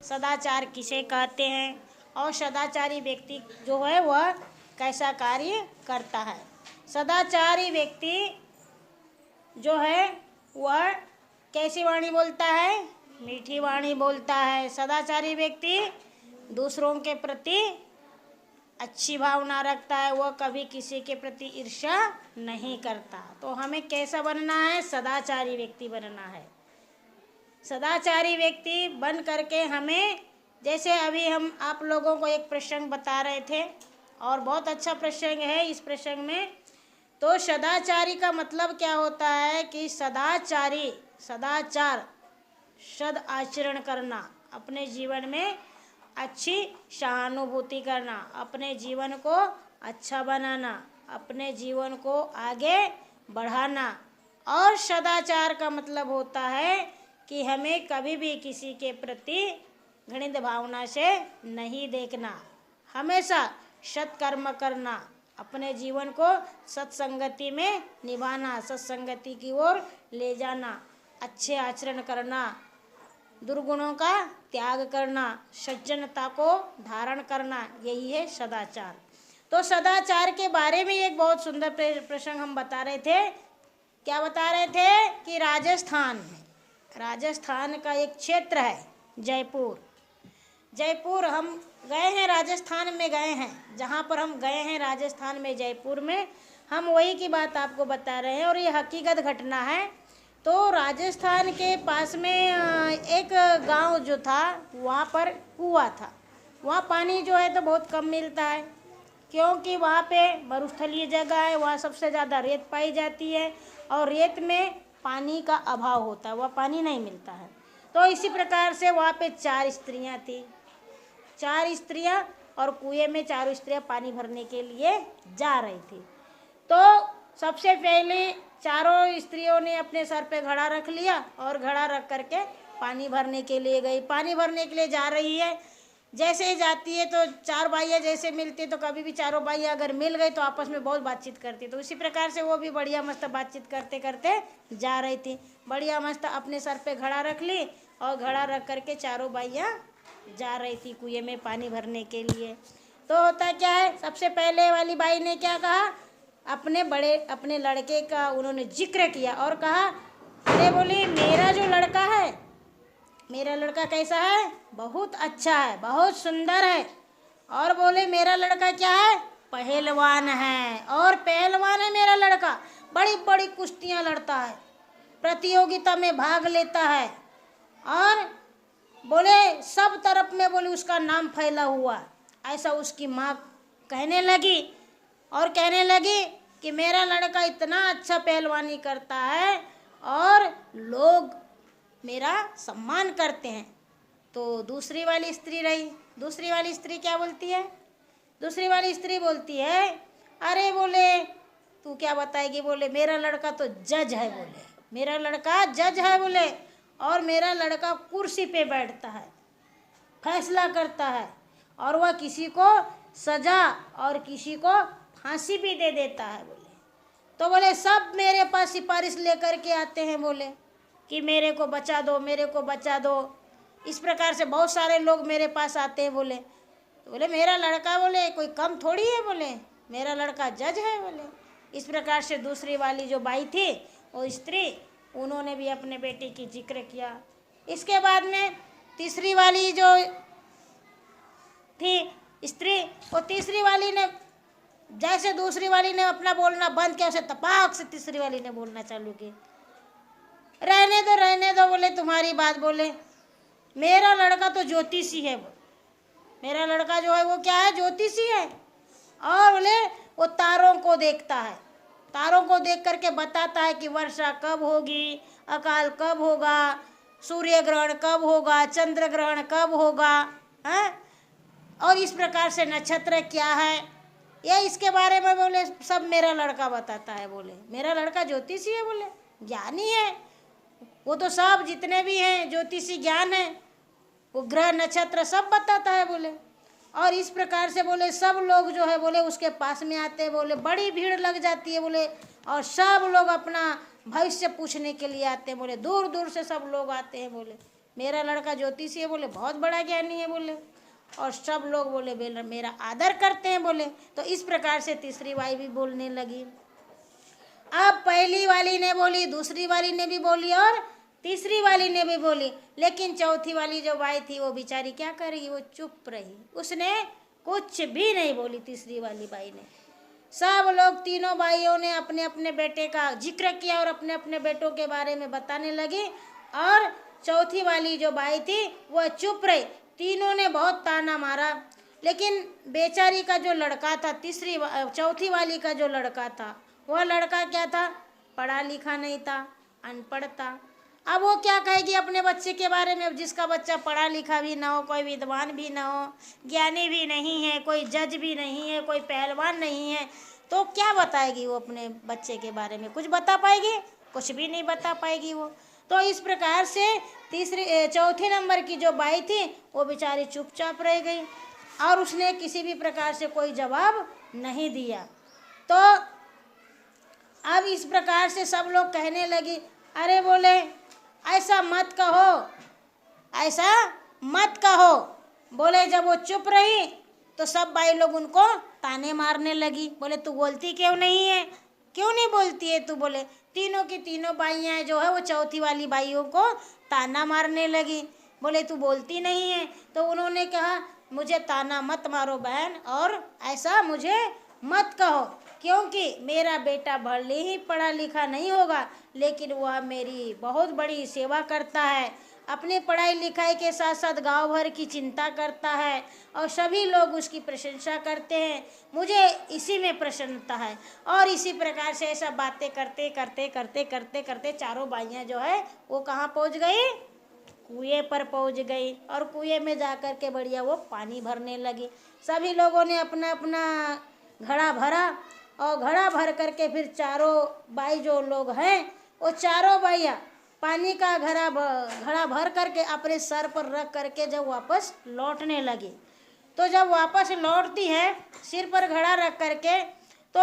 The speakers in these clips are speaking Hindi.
सदाचार किसे कहते हैं और सदाचारी व्यक्ति जो है वह कैसा कार्य करता है। सदाचारी व्यक्ति जो है वह कैसी वाणी बोलता है, मीठी वाणी बोलता है। सदाचारी व्यक्ति दूसरों के प्रति अच्छी भावना रखता है, वह कभी किसी के प्रति ईर्ष्या नहीं करता। तो हमें कैसा बनना है, सदाचारी व्यक्ति बनना है। सदाचारी व्यक्ति बन करके हमें, जैसे अभी हम आप लोगों को एक प्रसंग बता रहे थे और बहुत अच्छा प्रसंग है। इस प्रसंग में तो सदाचारी का मतलब क्या होता है कि सदाचारी, सदाचार सद आचरण करना, अपने जीवन में अच्छी सहानुभूति करना, अपने जीवन को अच्छा बनाना, अपने जीवन को आगे बढ़ाना। और सदाचार का मतलब होता है कि हमें कभी भी किसी के प्रति घृणित भावना से नहीं देखना, हमेशा सत्कर्म करना, अपने जीवन को सत्संगति में निभाना, सत्संगति की ओर ले जाना, अच्छे आचरण करना, दुर्गुणों का त्याग करना, सज्जनता को धारण करना, यही है सदाचार। तो सदाचार के बारे में एक बहुत सुंदर प्रसंग हम बता रहे थे। क्या बता रहे थे कि राजस्थान का एक क्षेत्र है जयपुर। जयपुर हम गए हैं, राजस्थान में गए हैं। जहाँ पर हम गए हैं राजस्थान में, जयपुर में, हम वही की बात आपको बता रहे हैं और ये हकीकत घटना है। तो राजस्थान के पास में एक गांव जो था, वहाँ पर कुआं था। वहाँ पानी जो है तो बहुत कम मिलता है, क्योंकि वहाँ पे मरुस्थलीय जगह है, वहाँ सबसे ज़्यादा रेत पाई जाती है और रेत में पानी का अभाव होता है, वह पानी नहीं मिलता है। तो इसी प्रकार से वहाँ पे 4 स्त्रियाँ थी, 4 स्त्रियाँ, और कुएं में चारों स्त्रियाँ पानी भरने के लिए जा रही थी। तो सबसे पहले चारों स्त्रियों ने अपने सर पे घड़ा रख लिया और घड़ा रख करके पानी भरने के लिए गई। पानी भरने के लिए जा रही है, जैसे ही जाती है तो 4 बाइयाँ जैसे मिलती है, तो कभी भी चारों बाइयाँ अगर मिल गई तो आपस में बहुत बातचीत करती। तो उसी प्रकार से वो भी बढ़िया मस्त बातचीत करते करते जा रही थी। बढ़िया मस्त अपने सर पे घड़ा रख ली और घड़ा रख करके चारों बाइयाँ जा रही थी कुएं में पानी भरने के लिए। तो होता क्या है, सबसे पहले वाली बाई ने क्या कहा, अपने लड़के का उन्होंने जिक्र किया और कहा, अरे बोली मेरा जो लड़का है, मेरा लड़का कैसा है, बहुत अच्छा है, बहुत सुंदर है। और बोले मेरा लड़का क्या है, पहलवान है, और पहलवान है मेरा लड़का, बड़ी बड़ी कुश्तियाँ लड़ता है, प्रतियोगिता में भाग लेता है, और बोले सब तरफ में बोले उसका नाम फैला हुआ। ऐसा उसकी माँ कहने लगी और कहने लगी कि मेरा लड़का इतना अच्छा पहलवानी करता है और लोग मेरा सम्मान करते हैं। तो दूसरी वाली स्त्री रही, दूसरी वाली स्त्री क्या बोलती है, दूसरी वाली स्त्री बोलती है, अरे बोले तू क्या बताएगी, बोले मेरा लड़का तो जज है, बोले मेरा लड़का जज है, बोले और मेरा लड़का कुर्सी पे बैठता है, फैसला करता है, और वह किसी को सजा और किसी को फांसी भी दे देता है। बोले तो बोले सब मेरे पास सिफारिश लेकर के आते हैं, बोले कि मेरे को बचा दो, मेरे को बचा दो। इस प्रकार से बहुत सारे लोग मेरे पास आते हैं। बोले तो बोले मेरा लड़का बोले कोई कम थोड़ी है, बोले मेरा लड़का जज है। बोले इस प्रकार से दूसरी वाली जो बाई थी, वो स्त्री, उन्होंने भी अपने बेटे की जिक्र किया। इसके बाद में तीसरी वाली जो थी स्त्री, वो तीसरी वाली ने जैसे दूसरी वाली ने अपना बोलना बंद किया, उसे तपाक से तीसरी वाली ने बोलना चालू किया, रहने दो बोले तुम्हारी बात, बोले मेरा लड़का तो ज्योतिषी है, मेरा लड़का जो है वो क्या है, ज्योतिषी है, और बोले वो तारों को देखता है, तारों को देख करके बताता है कि वर्षा कब होगी, अकाल कब होगा, सूर्य ग्रहण कब होगा, चंद्र ग्रहण कब होगा, हैं, और इस प्रकार से नक्षत्र क्या है, ये इसके बारे में बोले सब मेरा लड़का बताता है। बोले मेरा लड़का ज्योतिषी है, बोले ज्ञानी है, वो तो सब जितने भी हैं ज्योतिषी ज्ञान है, वो ग्रह नक्षत्र सब बताता है। बोले और इस प्रकार से बोले सब लोग जो है बोले उसके पास में आते हैं, बोले बड़ी भीड़ लग जाती है, बोले और सब लोग अपना भविष्य पूछने के लिए आते हैं, बोले दूर दूर से सब लोग आते हैं। बोले मेरा लड़का ज्योतिषी है बोले, बहुत बड़ा ज्ञानी है बोले, और सब लोग बोले मेरा आदर करते हैं बोले। तो इस प्रकार से तीसरी बाई भी बोलने लगी। अब पहली वाली ने बोली, दूसरी वाली ने भी बोली और तीसरी वाली ने भी बोली, लेकिन चौथी वाली जो बाई थी वो बेचारी क्या करेगी, वो चुप रही, उसने कुछ भी नहीं बोली। तीसरी वाली बाई ने, सब लोग तीनों बाइयों ने अपने अपने बेटे का जिक्र किया और अपने अपने बेटों के बारे में बताने लगी, और चौथी वाली जो बाई थी वह चुप रही। तीनों ने बहुत ताना मारा, लेकिन बेचारी का जो लड़का था, चौथी वाली का जो लड़का था, वह लड़का क्या था, पढ़ा लिखा नहीं था, अनपढ़ था। अब वो क्या कहेगी अपने बच्चे के बारे में, जिसका बच्चा पढ़ा लिखा भी ना हो, कोई विद्वान भी ना हो, ज्ञानी भी नहीं है, कोई जज भी नहीं है, कोई पहलवान नहीं है, तो क्या बताएगी वो अपने बच्चे के बारे में? कुछ बता पाएगी? कुछ भी नहीं बता पाएगी वो। तो इस प्रकार से चौथे नंबर की जो बाई थी वो बेचारी चुपचाप रह गई और उसने किसी भी प्रकार से कोई जवाब नहीं दिया। तो अब इस प्रकार से सब लोग कहने लगे, अरे बोले ऐसा मत कहो, ऐसा मत कहो। बोले जब वो चुप रही तो सब बाई लोग उनको ताने मारने लगी, बोले तू बोलती क्यों नहीं है, क्यों नहीं बोलती है तू? बोले तीनों की तीनों बाइयाँ जो है वो चौथी वाली बाइयों को ताना मारने लगी, बोले तू बोलती नहीं है। तो उन्होंने कहा मुझे ताना मत मारो बहन, और ऐसा मुझे मत कहो, क्योंकि मेरा बेटा भले ही पढ़ा लिखा नहीं होगा, लेकिन वह मेरी बहुत बड़ी सेवा करता है, अपनी पढ़ाई लिखाई के साथ साथ गांव भर की चिंता करता है और सभी लोग उसकी प्रशंसा करते हैं। मुझे इसी में प्रसन्नता है। और इसी प्रकार से ऐसा बातें करते करते करते करते करते चारों बाइयाँ जो है वो कहाँ पहुँच गई? कुएं पर पहुँच गई, और कुएं में जाकर के बढ़िया वो पानी भरने लगी। सभी लोगों ने अपना अपना घड़ा भरा, और घड़ा भर करके फिर चारों बाई जो लोग हैं वो चारों बाइयाँ पानी का घड़ा भर करके अपने सर पर रख करके जब वापस लौटने लगी, तो जब वापस लौटती है सिर पर घड़ा रख करके, तो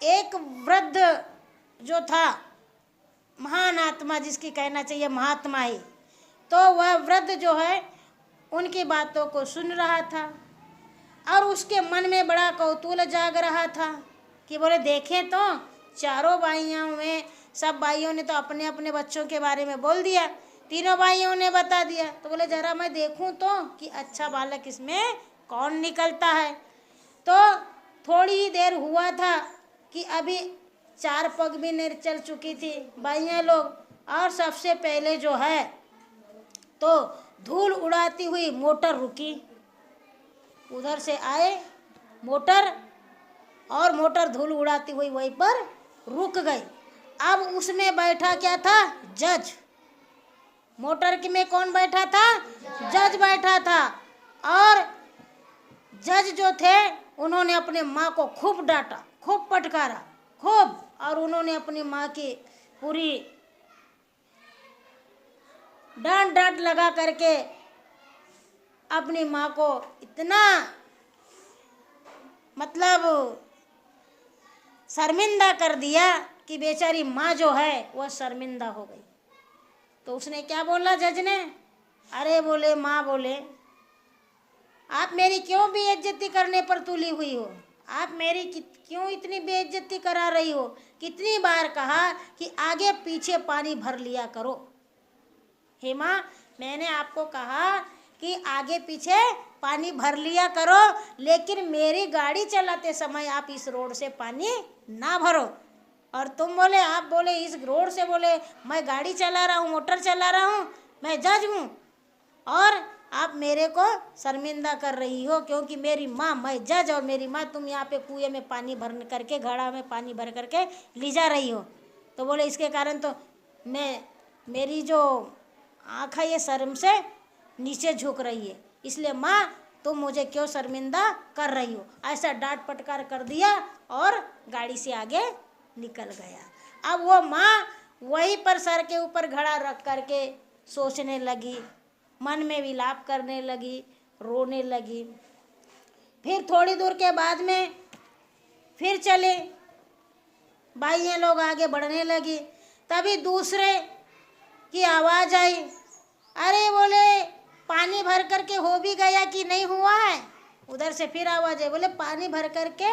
एक वृद्ध जो था, महान आत्मा जिसकी कहना चाहिए महात्मा ही, तो वह वृद्ध जो है उनकी बातों को सुन रहा था और उसके मन में बड़ा कौतूहल जाग रहा था कि बोले देखें तो चारों बाइयों में सब बाइयों ने तो अपने अपने बच्चों के बारे में बोल दिया, तीनों बाइयों ने बता दिया, तो बोले जरा मैं देखूं तो कि अच्छा बालक इसमें कौन निकलता है। तो थोड़ी ही देर हुआ था कि अभी 4 पग भी नहीं चल चुकी थी बाइयाँ लोग, और सबसे पहले जो है तो धूल उड़ाती हुई मोटर रुकी, उधर से आए मोटर, और मोटर धूल उड़ाती हुई वहीं पर रुक गई। अब उसमें बैठा क्या था? जज। मोटर के में कौन बैठा था? जज बैठा था। और जज जो थे उन्होंने अपने माँ को खूब डांटा, खूब फटकारा, खूब, और उन्होंने अपनी माँ की पूरी डांट लगा करके अपनी माँ को इतना मतलब शर्मिंदा कर दिया कि बेचारी माँ जो है वह शर्मिंदा हो गई। तो उसने क्या बोला जज ने? अरे बोले माँ बोले आप मेरी क्यों बेइज्जती करने पर तुली हुई हो? आप मेरी क्यों इतनी बेइज्जती करा रही हो? कितनी बार कहा कि आगे पीछे पानी भर लिया करो। हे माँ, मैंने आपको कहा कि आगे पीछे पानी भर लिया करो, लेकिन मेरी गाड़ी चलाते समय आप इस रोड से पानी ना भरो। और तुम बोले, आप बोले इस रोड से, बोले मैं गाड़ी चला रहा हूँ, मोटर चला रहा हूँ, मैं जज हूँ, और आप मेरे को शर्मिंदा कर रही हो क्योंकि मेरी माँ, मैं जज और मेरी माँ, तुम यहाँ पे कुएं में पानी भर करके, घड़ा में पानी भर करके ले जा रही हो। तो बोले इसके कारण तो मेरी जो आँख है ये शर्म से नीचे झुक रही है, इसलिए माँ तुम मुझे क्यों शर्मिंदा कर रही हो? ऐसा डांट फटकार कर दिया और गाड़ी से आगे निकल गया। अब वो माँ वहीं पर सर के ऊपर घड़ा रख करके सोचने लगी, मन में विलाप करने लगी, रोने लगी। फिर थोड़ी दूर के बाद में फिर चले, बाइयाँ लोग आगे बढ़ने लगी, तभी दूसरे की आवाज़ आई, अरे बोले पानी भर करके हो भी गया कि नहीं हुआ है। उधर से फिर आवाज है, बोले पानी भर करके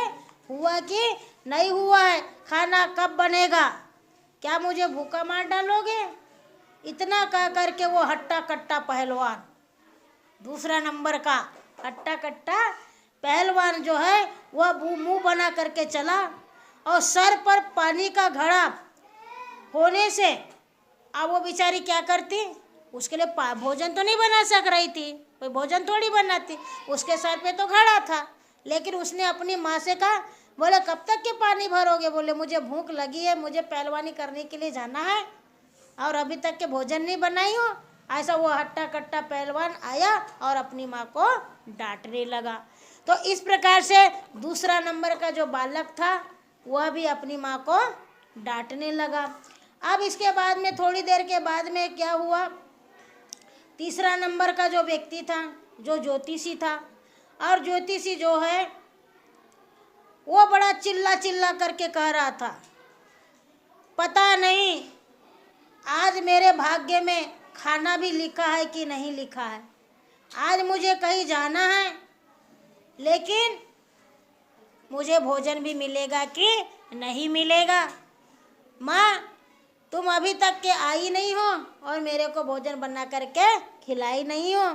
हुआ कि नहीं हुआ है, खाना कब बनेगा, क्या मुझे भूखा मार डालोगे। इतना कह करके वो हट्टा कट्टा पहलवान, दूसरा नंबर का हट्टा कट्टा पहलवान जो है वह मुंह बना करके चला, और सर पर पानी का घड़ा होने से अब वो बेचारी क्या करती, उसके लिए भोजन तो नहीं बना सक रही थी, कोई भोजन थोड़ी बनाती, उसके सर पे तो घड़ा था। लेकिन उसने अपनी माँ से कहा, बोले कब तक के पानी भरोगे, बोले मुझे भूख लगी है, मुझे पहलवानी करने के लिए जाना है और अभी तक के भोजन नहीं बनाई हो। ऐसा वो हट्टा कट्टा पहलवान आया और अपनी माँ को डांटने लगा। तो इस प्रकार से दूसरा नंबर का जो बालक था वह भी अपनी माँ को डांटने लगा। अब इसके बाद में थोड़ी देर के बाद में क्या हुआ, तीसरा नंबर का जो व्यक्ति था, जो ज्योतिषी था, और ज्योतिषी जो है वो बड़ा चिल्ला चिल्ला करके कह रहा था, पता नहीं आज मेरे भाग्य में खाना भी लिखा है कि नहीं लिखा है, आज मुझे कहीं जाना है लेकिन मुझे भोजन भी मिलेगा कि नहीं मिलेगा। माँ तुम अभी तक के आई नहीं हो और मेरे को भोजन बना करके खिलाई नहीं हो,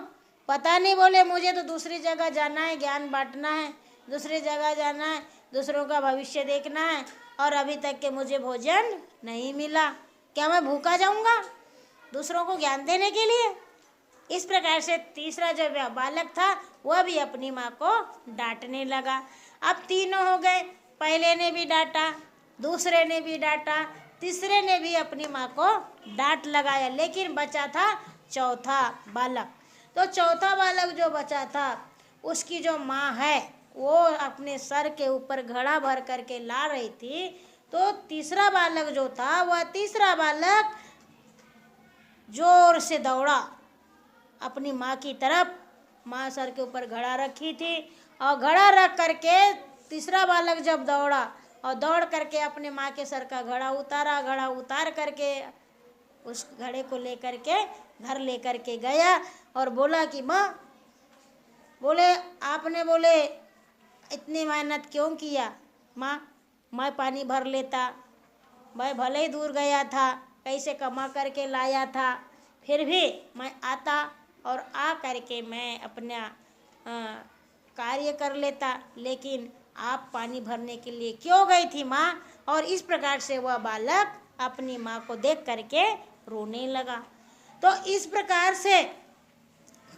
पता नहीं, बोले मुझे तो दूसरी जगह जाना है, ज्ञान बांटना है, दूसरी जगह जाना है, दूसरों का भविष्य देखना है, और अभी तक के मुझे भोजन नहीं मिला, क्या मैं भूखा जाऊंगा दूसरों को ज्ञान देने के लिए। इस प्रकार से तीसरा जो बालक था वह भी अपनी माँ को डांटने लगा। अब तीनों हो गए, पहले ने भी डांटा, दूसरे ने भी डांटा, तीसरे ने भी अपनी माँ को डांट लगाया, लेकिन बचा था चौथा बालक। तो चौथा बालक जो बचा था उसकी जो माँ है वो अपने सर के ऊपर घड़ा भर करके ला रही थी। तो तीसरा बालक जो था वह तीसरा बालक जोर से दौड़ा अपनी माँ की तरफ। माँ सर के ऊपर घड़ा रखी थी और घड़ा रख करके तीसरा बालक जब दौड़ा और दौड़ करके अपने माँ के सर का घड़ा उतारा, घड़ा उतार करके उस घड़े को लेकर के घर लेकर के गया और बोला कि माँ, बोले आपने बोले इतनी मेहनत क्यों किया। माँ मैं पानी भर लेता, मैं भले ही दूर गया था, कैसे कमा करके लाया था, फिर भी मैं आता और आ करके मैं अपना कार्य कर लेता, लेकिन आप पानी भरने के लिए क्यों गई थी माँ। और इस प्रकार से वह बालक अपनी माँ को देख करके रोने लगा। तो इस प्रकार से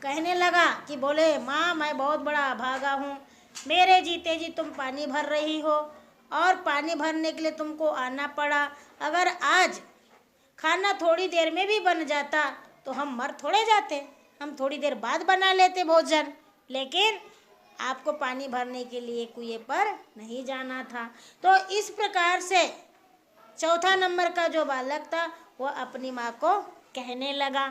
कहने लगा कि बोले माँ मैं बहुत बड़ा अभागा हूँ, मेरे जीते जी तुम पानी भर रही हो और पानी भरने के लिए तुमको आना पड़ा। अगर आज खाना थोड़ी देर में भी बन जाता तो हम मर थोड़े जाते, हम थोड़ी देर बाद बना लेते भोजन, लेकिन आपको पानी भरने के लिए कुएं पर नहीं जाना था। तो इस प्रकार से चौथा नंबर का जो बालक था वह अपनी माँ को कहने लगा।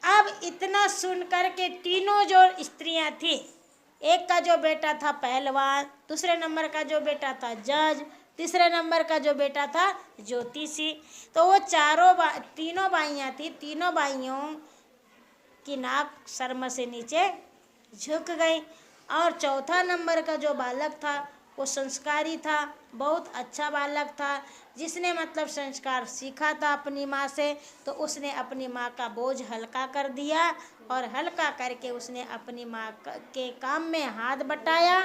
अब इतना सुन कर के तीनों जो स्त्रियां थी, एक का जो बेटा था पहलवान, दूसरे नंबर का जो बेटा था जज, तीसरे नंबर का जो बेटा था ज्योतिषी, तो वो तीनों बाइयाँ थी, तीनों बाइयों की नाक शर्म से नीचे झुक गई। और चौथा नंबर का जो बालक था वो संस्कारी था, बहुत अच्छा बालक था, जिसने मतलब संस्कार सीखा था अपनी माँ से, तो उसने अपनी माँ का बोझ हल्का कर दिया और हल्का करके उसने अपनी माँ के काम में हाथ बटाया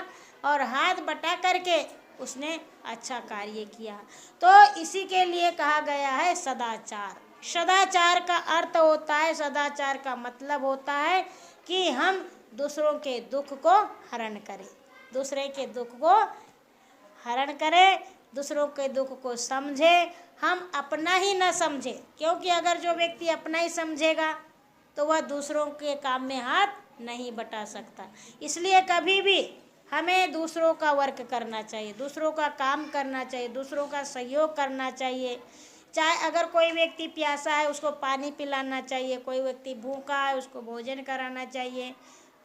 और हाथ बटा करके उसने अच्छा कार्य किया। तो इसी के लिए कहा गया है सदाचार। सदाचार का अर्थ होता है, सदाचार का मतलब होता है कि हम दूसरों के दुख को हरण करें, दूसरे के दुख को हरण करें, दूसरों के दुख को समझें, हम अपना ही न समझें, क्योंकि अगर जो व्यक्ति अपना ही समझेगा तो वह दूसरों के काम में हाथ नहीं बटा सकता। इसलिए कभी भी हमें दूसरों का वर्क करना चाहिए, दूसरों का काम करना चाहिए, दूसरों का सहयोग करना चाहिए। चाहे अगर कोई व्यक्ति प्यासा है उसको पानी पिलाना चाहिए, कोई व्यक्ति भूखा है उसको भोजन कराना चाहिए।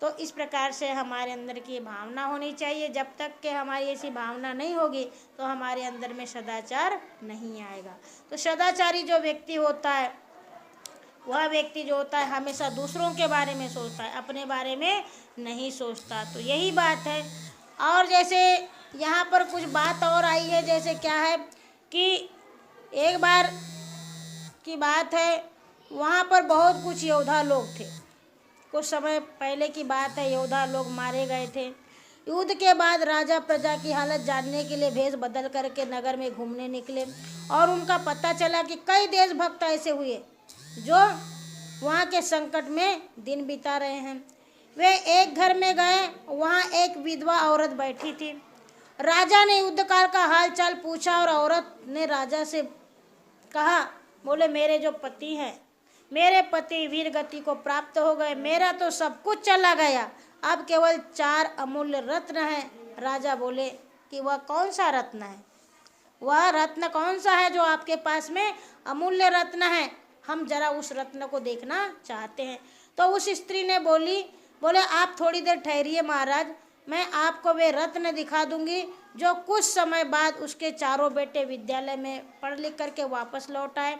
तो इस प्रकार से हमारे अंदर की भावना होनी चाहिए। जब तक कि हमारी ऐसी भावना नहीं होगी तो हमारे अंदर में सदाचार नहीं आएगा। तो सदाचारी जो व्यक्ति होता है वह व्यक्ति जो होता है हमेशा दूसरों के बारे में सोचता है, अपने बारे में नहीं सोचता। तो यही बात है। और जैसे यहाँ पर कुछ बात और आई है, जैसे क्या है कि एक बार की बात है, वहाँ पर बहुत कुछ योद्धा लोग थे। कुछ समय पहले की बात है, योद्धा लोग मारे गए थे। युद्ध के बाद राजा प्रजा की हालत जानने के लिए भेष बदल करके नगर में घूमने निकले और उनका पता चला कि कई देशभक्त ऐसे हुए जो वहाँ के संकट में दिन बिता रहे हैं। वे एक घर में गए, वहाँ एक विधवा औरत बैठी थी। राजा ने युद्ध काल का हाल चाल पूछा और औरत ने राजा से कहा, बोले मेरे जो पति हैं, मेरे पति वीर गति को प्राप्त हो गए, मेरा तो सब कुछ चला गया, अब केवल 4 अमूल्य रत्न हैं। राजा बोले कि वह कौन सा रत्न है? वह रत्न कौन सा है जो आपके पास में अमूल्य रत्न है? हम जरा उस रत्न को देखना चाहते हैं। तो उस स्त्री ने बोले आप थोड़ी देर ठहरिए महाराज, मैं आपको वे रत्न दिखा दूंगी जो कुछ समय बाद उसके चारों बेटे विद्यालय में पढ़ लिख करके वापस लौट आए।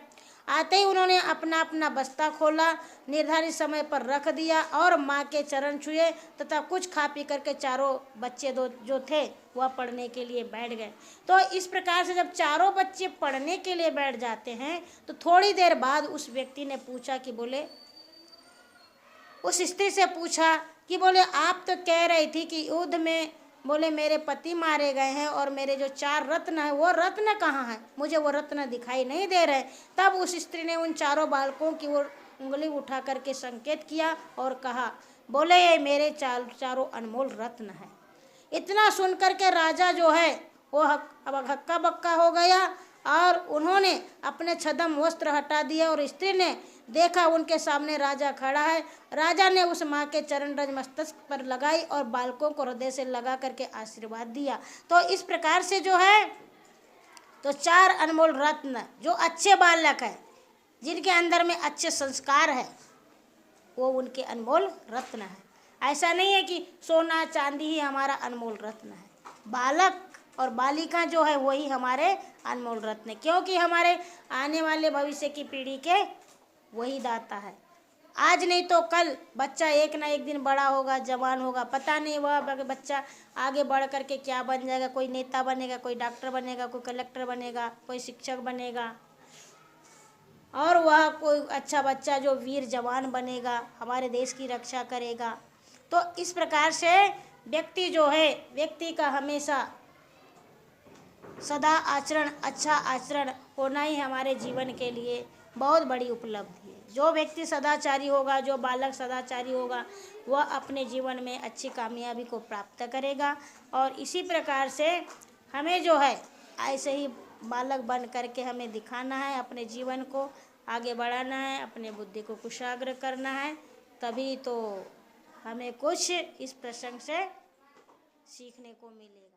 आते ही उन्होंने अपना अपना बस्ता खोला, निर्धारित समय पर रख दिया और माँ के चरण छुए तथा कुछ खा पी करके चारों बच्चे जो थे वह पढ़ने के लिए बैठ गए। तो इस प्रकार से जब चारों बच्चे पढ़ने के लिए बैठ जाते हैं तो थोड़ी देर बाद उस व्यक्ति ने पूछा कि बोले, उस स्त्री से पूछा कि बोले आप तो कह रही थी कि युद्ध में बोले मेरे पति मारे गए हैं और मेरे जो 4 रत्न हैं वो रत्न कहाँ हैं? मुझे वो रत्न दिखाई नहीं दे रहे। तब उस स्त्री ने उन चारों बालकों की ओर उंगली उठा करके संकेत किया और कहा, बोले ये मेरे चारों अनमोल रत्न हैं। इतना सुन करके राजा जो है वो अब हक्का बक्का हो गया और उन्होंने अपने छद्म वस्त्र हटा दिया और स्त्री ने देखा उनके सामने राजा खड़ा है। राजा ने उस माँ के चरण रज मस्तक पर लगाई और बालकों को हृदय से लगा करके आशीर्वाद दिया। तो इस प्रकार से जो है तो 4 अनमोल रत्न जो अच्छे बालक है, जिनके अंदर में अच्छे संस्कार है, वो उनके अनमोल रत्न है। ऐसा नहीं है कि सोना चांदी ही हमारा अनमोल रत्न है। बालक और बालिका जो है वही हमारे अनमोल रत्न है, क्योंकि हमारे आने वाले भविष्य की पीढ़ी के वही दाता है। आज नहीं तो कल बच्चा एक ना एक दिन बड़ा होगा, जवान होगा, पता नहीं वह बच्चा आगे बढ़ करके क्या बन जाएगा। कोई नेता बनेगा, कोई डॉक्टर बनेगा, कोई कलेक्टर बनेगा, कोई शिक्षक बनेगा, और वह कोई अच्छा बच्चा जो वीर जवान बनेगा, हमारे देश की रक्षा करेगा। तो इस प्रकार से व्यक्ति जो है, व्यक्ति का हमेशा सदा आचरण, अच्छा आचरण होना ही हमारे जीवन के लिए बहुत बड़ी उपलब्धि है। जो व्यक्ति सदाचारी होगा, जो बालक सदाचारी होगा, वह अपने जीवन में अच्छी कामयाबी को प्राप्त करेगा। और इसी प्रकार से हमें जो है ऐसे ही बालक बन करके हमें दिखाना है, अपने जीवन को आगे बढ़ाना है, अपने बुद्धि को कुशाग्र करना है। तभी तो हमें कुछ इस प्रसंग से सीखने को मिलेगा।